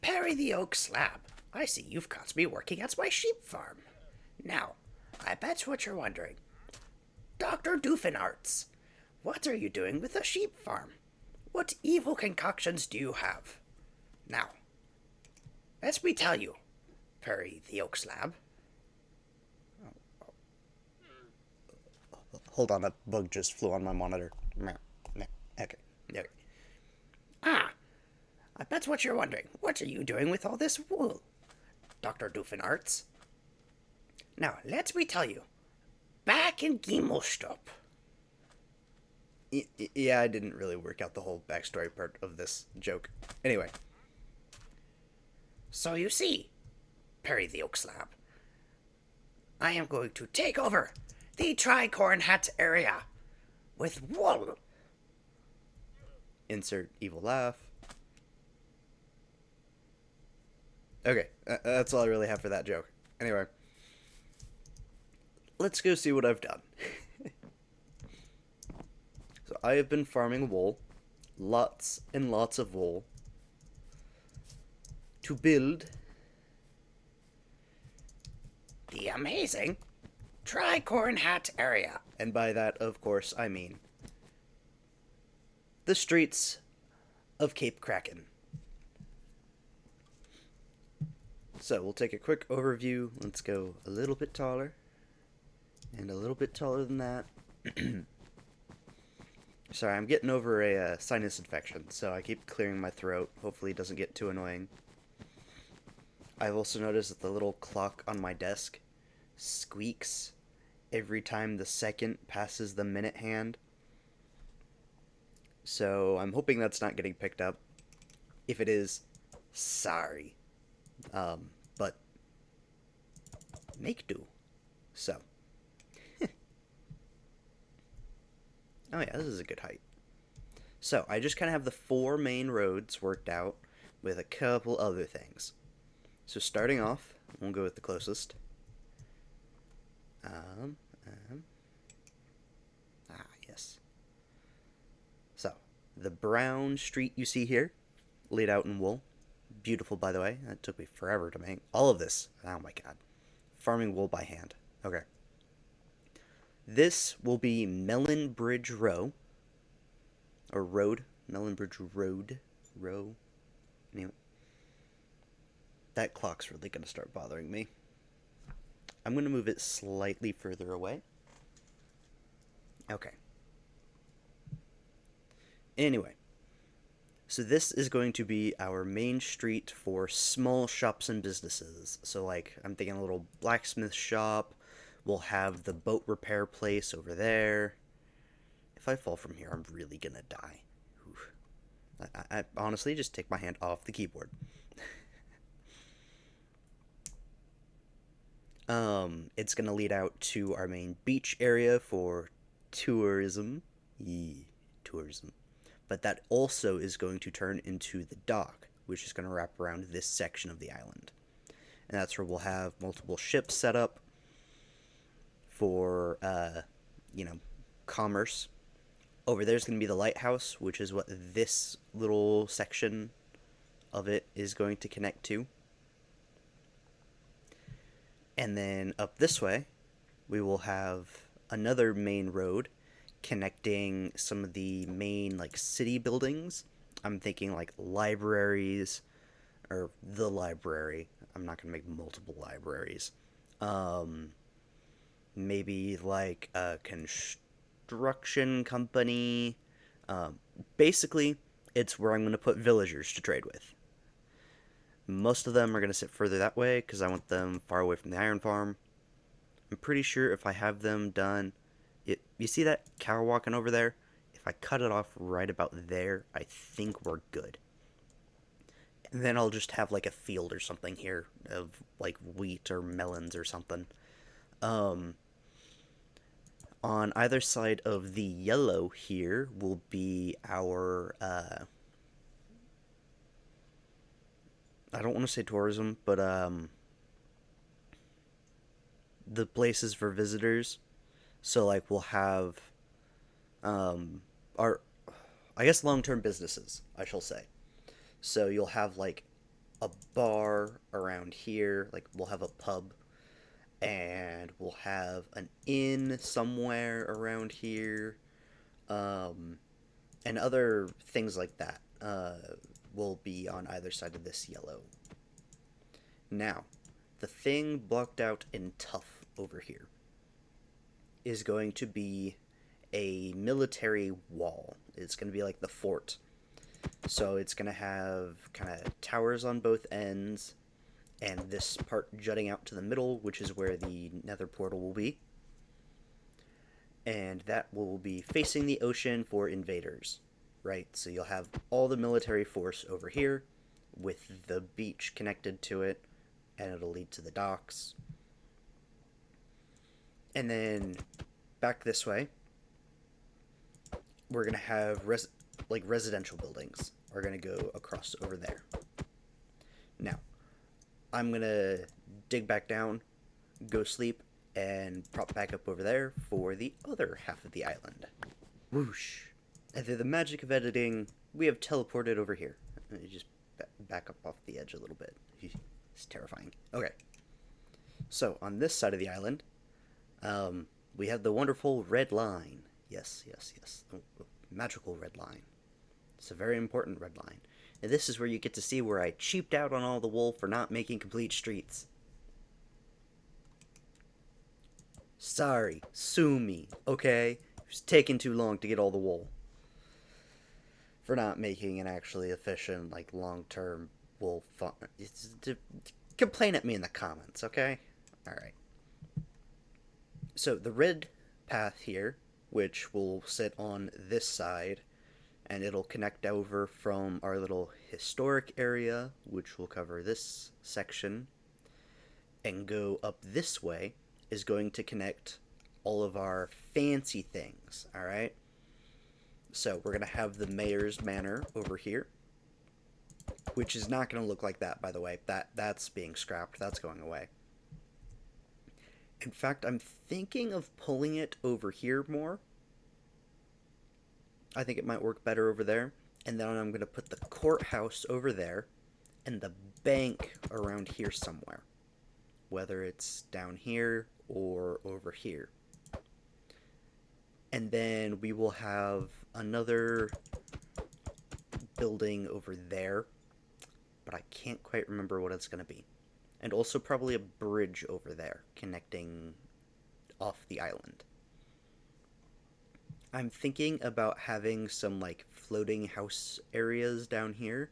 Perry the Oak Slab. I see you've caught me working at my sheep farm. Now, I bet what you're wondering. Dr. Doofenarts, what are you doing with a sheep farm? What evil concoctions do you have? Now, let me tell you, Perry the Oak Slab. Hold on, that bug just flew on my monitor. Okay. Okay. Ah, I bet what you're wondering. What are you doing with all this wool, Dr. Doofenarts? Now, let me tell you. Back in Gimmelstopp. Yeah, I didn't really work out the whole backstory part of this joke. Anyway. So you see, Perry the Oak Slab, I am going to take over the Tricorn Hat area with wool. Insert evil laugh. Okay, that's all I really have for that joke. Anyway, let's go see what I've done. So I have been farming wool, lots and lots of wool, to build the amazing Tricorn Hat area. And by that, of course, I mean the streets of Cape Kraken. So we'll take a quick overview. Let's go a little bit taller. And a little bit taller than that. Sorry, I'm getting over a sinus infection, so I keep clearing my throat. Hopefully it doesn't get too annoying. I've also noticed that the little clock on my desk squeaks every time the second passes the minute hand. So I'm hoping that's not getting picked up. If it is, sorry. But make do. So. Oh yeah, this is a good height. So I just kind of have the 4 main roads worked out with a couple other things. So starting off, we'll go with the closest. Yes. So, the brown street you see here, laid out in wool. Beautiful, by the way. That took me forever to make. All of this. Oh my god. Farming wool by hand. Okay. This will be Melon Bridge Row. Or Road. Melon Bridge Road. Row. Anyway. That clock's really going to start bothering me. I'm going to move it slightly further away. Okay. Anyway. So this is going to be our main street for small shops and businesses. So like, I'm thinking a little blacksmith shop. We'll have the boat repair place over there. If I fall from here, I'm really gonna die. I honestly just take my hand off the keyboard. It's gonna lead out to our main beach area for tourism. Tourism. But that also is going to turn into the dock, which is going to wrap around this section of the island. And that's where we'll have multiple ships set up for, commerce. Over there's going to be the lighthouse, which is what this little section of it is going to connect to. And then up this way, we will have another main road connecting some of the main, like, city buildings. I'm thinking, like, libraries, or the library. I'm not going to make multiple libraries. Maybe, like, a construction company. Basically, it's where I'm going to put villagers to trade with. Most of them are going to sit further that way, because I want them far away from the iron farm. I'm pretty sure if I have them done... You see that cow walking over there? If I cut it off right about there, I think we're good. And then I'll just have like a field or something here of like wheat or melons or something. On either side of the yellow here will be our, I don't want to say tourism, but the places for visitors. So, like, we'll have, our, I guess, long-term businesses, I shall say. So you'll have, like, a bar around here. Like, we'll have a pub, and we'll have an inn somewhere around here, um, and other things like that will be on either side of this yellow. Now, the thing blocked out in tough over here is going to be a military wall. It's going to be like the fort. So it's going to have kind of towers on both ends, and this part jutting out to the middle, which is where the nether portal will be. And that will be facing the ocean for invaders, right? So you'll have all the military force over here with the beach connected to it, and it'll lead to the docks. And then back this way, we're gonna have residential buildings are gonna go across over there. Now, I'm gonna dig back down, go sleep, and prop back up over there for the other half of the island. Whoosh! And through the magic of editing, we have teleported over here. Let me just back up off the edge a little bit. It's terrifying. Okay. So, on this side of the island, we have the wonderful red line. Yes, yes, yes. The magical red line. It's a very important red line. And this is where you get to see where I cheaped out on all the wool for not making complete streets. Sorry, sue me, okay? It was taking too long to get all the wool. For not making an actually efficient, like, long-term wool farm. Complain at me in the comments, okay? Alright. So, the red path here, which will sit on this side, and it'll connect over from our little historic area, which will cover this section, and go up this way, is going to connect all of our fancy things, alright? So we're going to have the Mayor's Manor over here, which is not going to look like that, by the way. That's being scrapped. That's going away. In fact, I'm thinking of pulling it over here more. I think it might work better over there. And then I'm going to put the courthouse over there and the bank around here somewhere, whether it's down here or over here. And then we will have another building over there, but I can't quite remember what it's going to be. And also probably a bridge over there connecting off the island. I'm thinking about having some, like, floating house areas down here.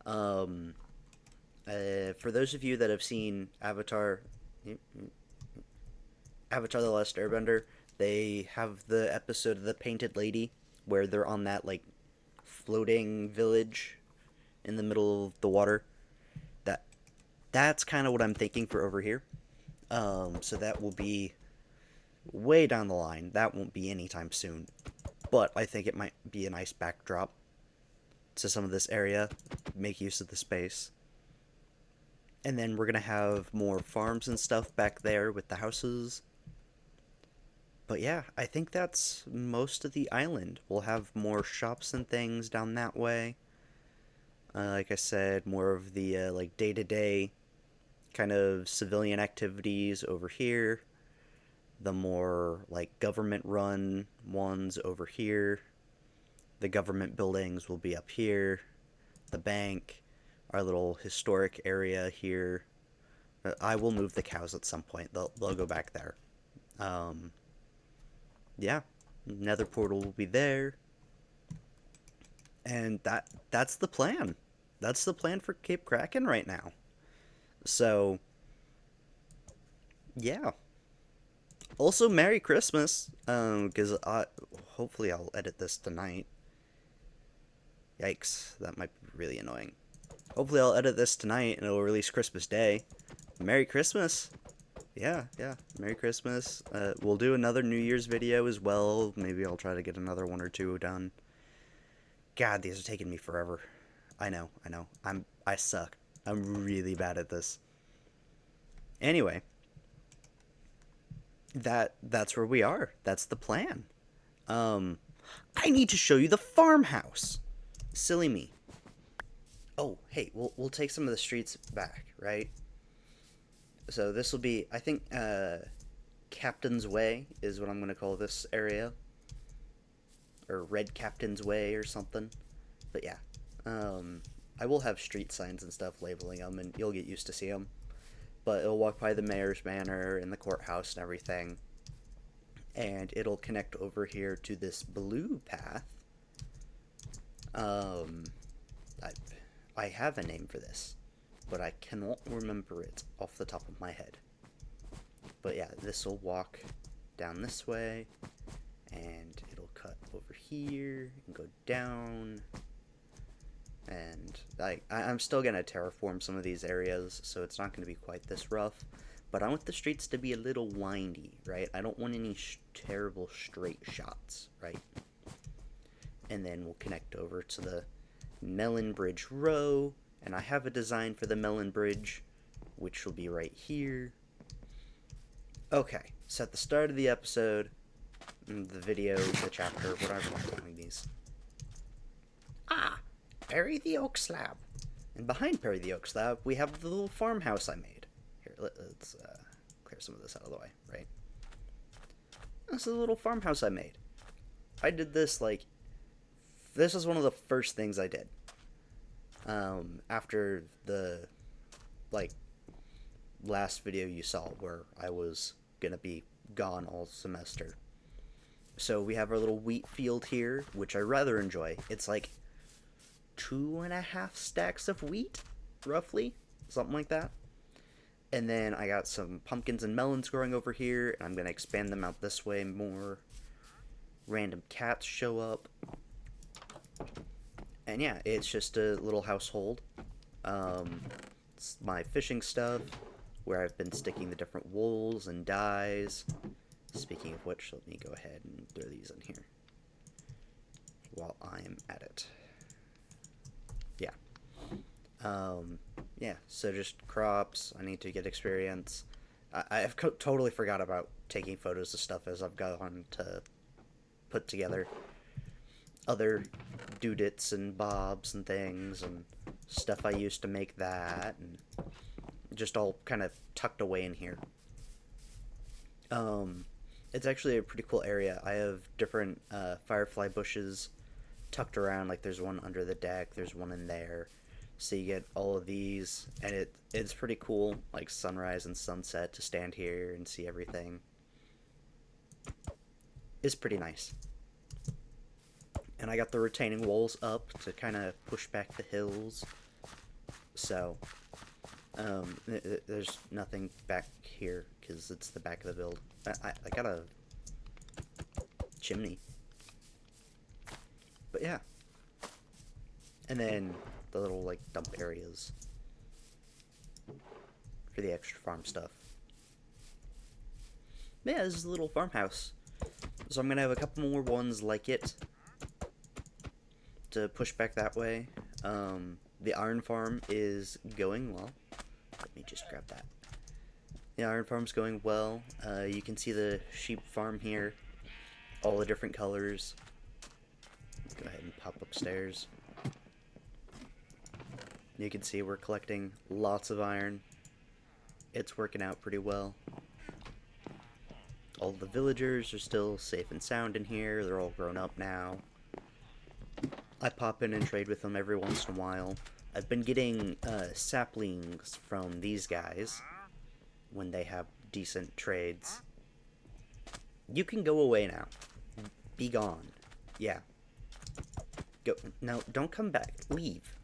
For those of you that have seen Avatar The Last Airbender, they have the episode of the Painted Lady where they're on that, like, floating village in the middle of the water. That's kind of what I'm thinking for over here. So that will be way down the line. That won't be anytime soon. But I think it might be a nice backdrop to some of this area. Make use of the space. And then we're going to have more farms and stuff back there with the houses. But yeah, I think that's most of the island. We'll have more shops and things down that way. Like I said, more of the like day-to-day kind of civilian activities over here. The more like government-run ones over here. The government buildings will be up here. The bank, our little historic area here. I will move the cows at some point. They'll go back there. Yeah, nether portal will be there. And that's the plan. That's the plan for Cape Kraken right now. So, yeah. Also, Merry Christmas, because hopefully I'll edit this tonight. Yikes, that might be really annoying. Hopefully I'll edit this tonight and it'll release Christmas Day. Merry Christmas! Yeah, Merry Christmas. We'll do another New Year's video as well. Maybe I'll try to get another one or two done. God, these are taking me forever. I know. I suck. I'm really bad at this. Anyway, that's where we are. That's the plan. I need to show you the farmhouse. Silly me. Oh, hey, we'll take some of the streets back, right? So this will be, I think, Captain's Way is what I'm gonna call this area, or Red Captain's Way or something. But yeah, um, I will have street signs and stuff labeling them, and you'll get used to see them. But it'll walk by the mayor's manor and the courthouse and everything, and it'll connect over here to this blue path. Um, I, I have a name for this, but I cannot remember it off the top of my head. But yeah, this will walk down this way, and it'll cut over here and go down. And I'm still going to terraform some of these areas, so it's not going to be quite this rough. But I want the streets to be a little windy, right? I don't want any terrible straight shots, right? And then we'll connect over to the Melon Bridge Row, and I have a design for the Melon Bridge, which will be right here. Okay, so at the start of the episode, the video, the chapter, whatever I'm calling these. Ah, Perry the Oak Slab. And behind Perry the Oak Slab, we have the little farmhouse I made. Here, let's clear some of this out of the way, right? This is a little farmhouse I made. I did this, like, this was one of the first things I did. After the, like, last video you saw where I was gonna be gone all semester. So we have our little wheat field here, which I rather enjoy. It's like 2.5 stacks of wheat, roughly, something like that. And then I got some pumpkins and melons growing over here, and I'm gonna expand them out this way more. Random cats show up. And yeah, it's just a little household. It's my fishing stuff, where I've been sticking the different wools and dyes. Speaking of which, let me go ahead and throw these in here while I'm at it. Yeah. Yeah, so just crops. I need to get experience. I've totally forgot about taking photos of stuff as I've gone to put together other doodits and bobs and things and stuff I used to make that, and just all kind of tucked away in here. It's actually a pretty cool area. I have different firefly bushes tucked around. Like there's one under the deck, there's one in there. So you get all of these, and it's pretty cool, like sunrise and sunset, to stand here and see everything. It's pretty nice. And I got the retaining walls up to kind of push back the hills. So, there's nothing back here because it's the back of the build. I got a chimney. But yeah. And then the little, like, dump areas for the extra farm stuff. Yeah, this is a little farmhouse. So I'm going to have a couple more ones like it to push back that way. The iron farm is going well. Let me just grab that. The iron farm's going well. You can see the sheep farm here. All the different colors. Go ahead and pop upstairs. You can see we're collecting lots of iron. It's working out pretty well. All the villagers are still safe and sound in here. They're all grown up now. I pop in and trade with them every once in a while. I've been getting saplings from these guys when they have decent trades. You can go away now. Be gone. Yeah. Go. No, don't come back. Leave.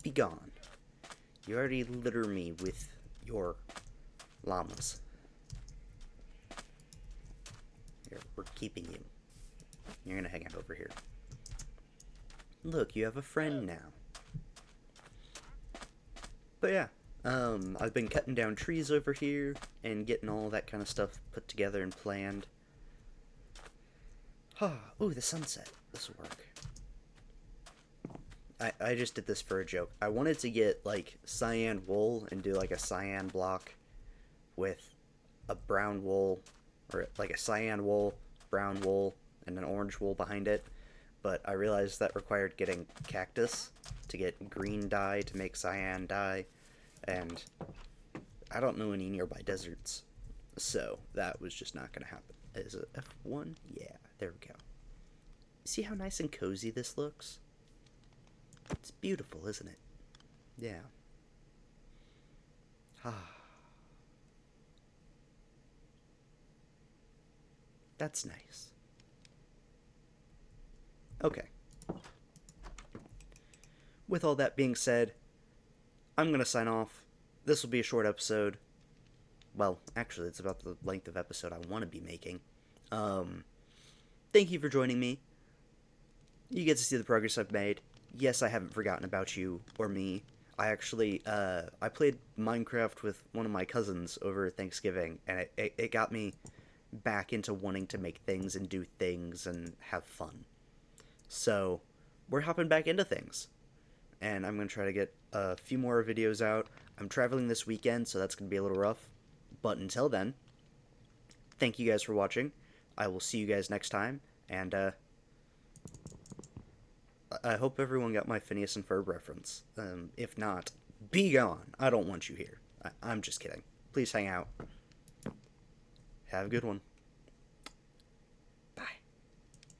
Be gone. You already litter me with your llamas. Here, we're keeping you. You're gonna hang out over here. Look, you have a friend now. But yeah, I've been cutting down trees over here and getting all that kind of stuff put together and planned. Ooh, the sunset. This will work. I just did this for a joke. I wanted to get, like, cyan wool and do, like, a cyan block with a brown wool, or, like, a cyan wool, brown wool, and an orange wool behind it. but I realized that required getting cactus to get green dye to make cyan dye, and I don't know any nearby deserts, so that was just not going to happen. Is it F1? Yeah, there we go. See how nice and cozy this looks? It's beautiful, isn't it? Yeah. Ah, that's nice. Okay. With all that being said, I'm going to sign off. This will be a short episode. Well, actually, it's about the length of episode I want to be making. Um, Thank you for joining me. You get to see the progress I've made. Yes, I haven't forgotten about you or me. I actually, I played Minecraft with one of my cousins over Thanksgiving, and it got me back into wanting to make things and do things and have fun. So, we're hopping back into things. And I'm going to try to get a few more videos out. I'm traveling this weekend, so that's going to be a little rough. But until then, thank you guys for watching. I will see you guys next time, and I hope everyone got my Phineas and Ferb reference. If not, be gone. I don't want you here. I'm just kidding. Please hang out. Have a good one.